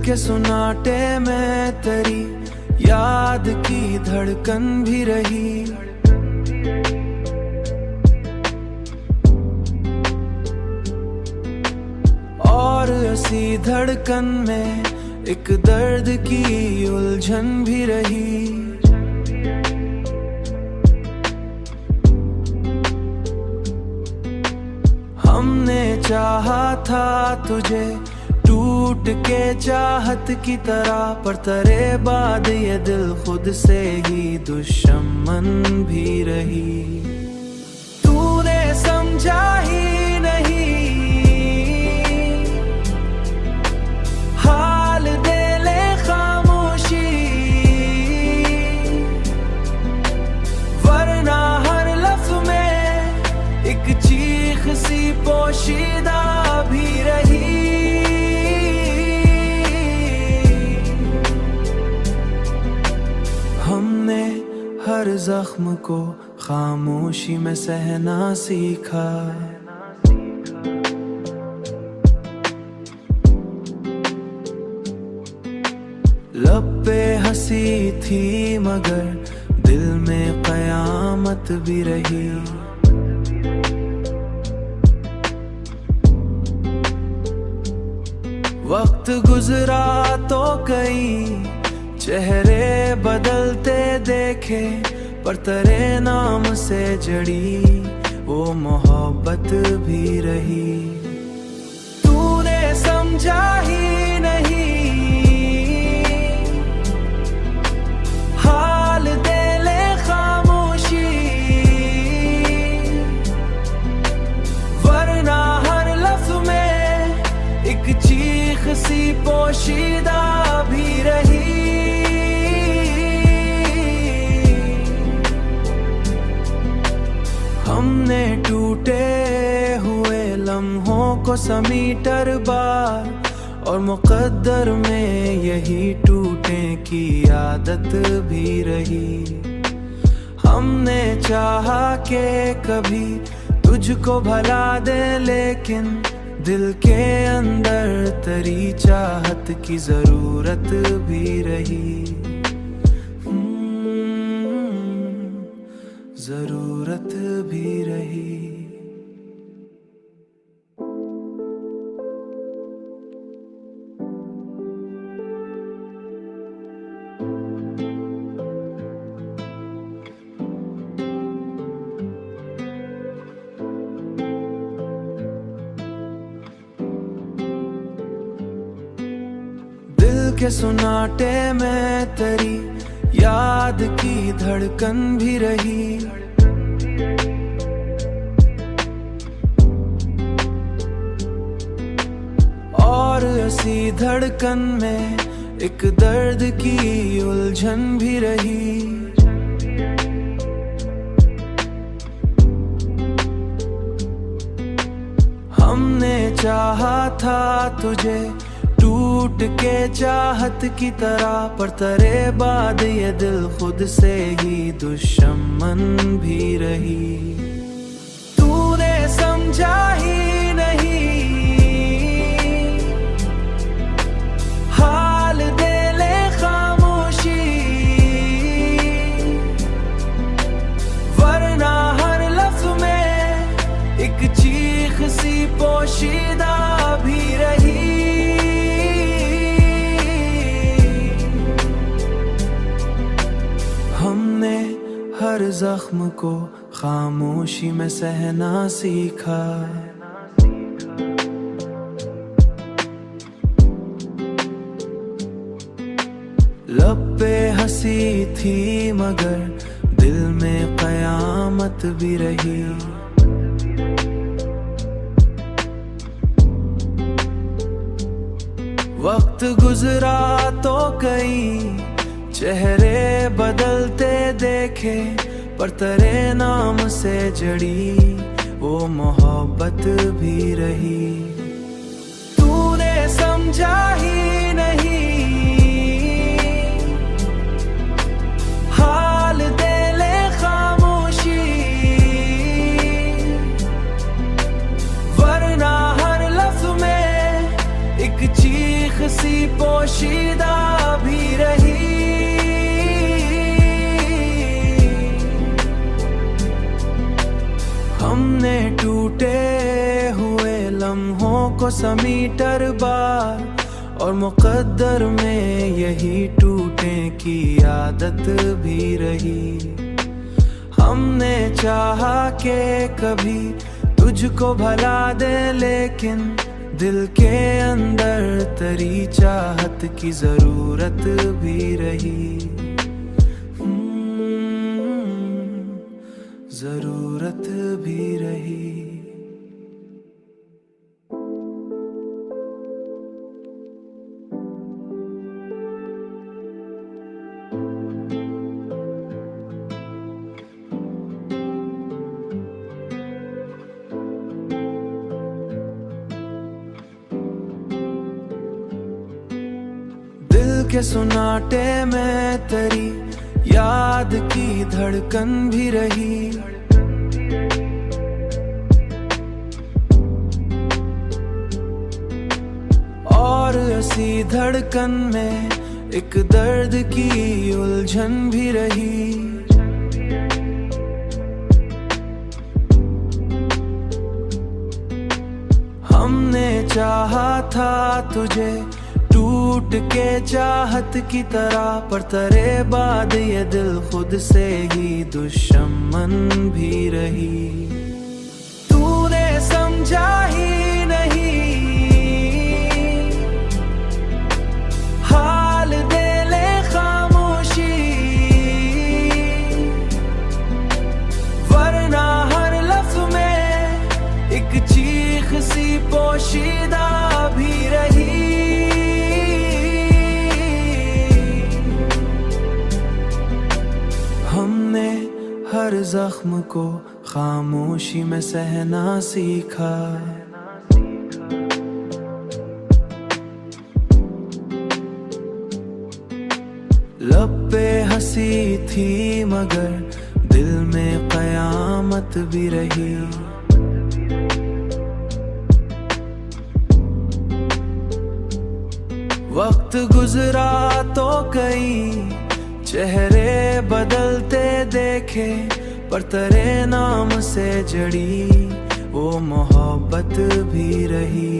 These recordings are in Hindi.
के सुनाटे में तेरी याद की धड़कन भी रही। और ऐसी धड़कन में एक दर्द की उलझन भी रही। हमने चाहा था तुझे टूट के चाहत की तरह, पर तेरे बाद ये दिल खुद से ही दुश्मन भी रही। तूने समझा ही नहीं हाल, दे ले खामोशी, वरना हर लफ्ज़ में एक चीख सी पोशीदा भी रही। हमने हर जख्म को खामोशी में सहना सीखा। लब पे हंसी थी मगर दिल में कयामत भी रही। वक्त गुजरा तो कई चेहरे बदलते देखे, पर तेरे नाम से जड़ी वो मोहब्बत भी रही। तूने समझा ही नहीं हाल, दे ले खामोशी, वरना हर लफ्ज़ में एक चीख सी पोशीदा भी रही। हमने टूटे हुए लम्हों को समीटर बार, और मुकद्दर में यही टूटे की आदत भी रही। हमने चाहा कि कभी तुझको भला दे, लेकिन दिल के अंदर तेरी चाहत की जरूरत भी रही। जरूरत भी रही। दिल के सुनाटे में तेरी याद की धड़कन भी रही। और ऐसी धड़कन में एक दर्द की उलझन भी रही। हमने चाहा था तुझे टूट के चाहत की तरह, पर तेरे बाद ये दिल खुद से ही दुश्मन भी रही। तूने समझा ही नहीं हाल, दे ले खामोशी, वरना हर लफ्ज़ में एक चीख सी पोशीदा भी रही। हमने हर जख्म को खामोशी में सहना सीखा। लब पे हंसी थी मगर दिल में कयामत भी रही। वक्त गुजरा तो कई चेहरे बदलते देखे, पर तेरे नाम से जड़ी वो मोहब्बत भी रही। तूने समझा ही नहीं हाल, दे ले खामोशी, वरना हर लफ्ज़ में एक चीख सी पोशीदा भी रही। हमने टूटे हुए लम्हों को समीटर बार, और मुकद्दर में यही टूटने की आदत भी रही। हमने चाहा कि कभी तुझको भला दे, लेकिन दिल के अंदर तेरी चाहत की जरूरत भी रही। जरूरत भी रही। दिल के सुनाटे में तेरी याद की धड़कन भी रही। और ऐसी धड़कन में एक दर्द की उलझन भी रही। हमने चाहा था तुझे टूट के चाहत की तरह, पर तेरे बाद ये दिल खुद से ही दुश्मन भी रही। तूने समझा ही नहीं, हाल दे ले खामोशी, वरना हर लफ्ज में एक चीख सी पोशीदा भी रही। हमने हर जख्म को खामोशी में सहना सीखा। लब पे हंसी थी मगर दिल में कयामत भी रही। वक्त गुजरा तो कई चेहरे बदलते देखे, पर तेरे नाम से जड़ी वो मोहब्बत भी रही।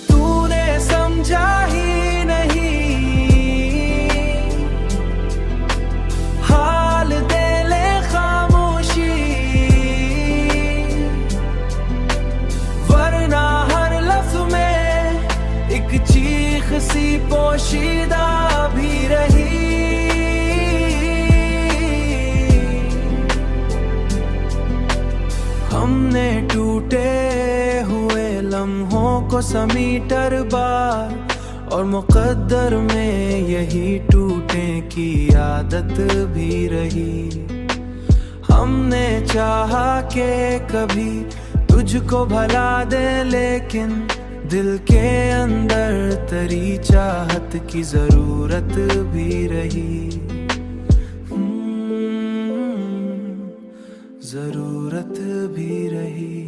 तूने समझा ही नहीं, हाल दे ले खामोशी, वरना हर लफ्ज में एक चीख सी पोशीदा भी रही। हमने टूटे हुए लम्हों को समीटर बार, और मुकद्दर में यही टूटने की आदत भी रही। हमने चाहा कि कभी तुझको भला दे, लेकिन दिल के अंदर तेरी चाहत की जरूरत भी रही। जरूरत भी रही।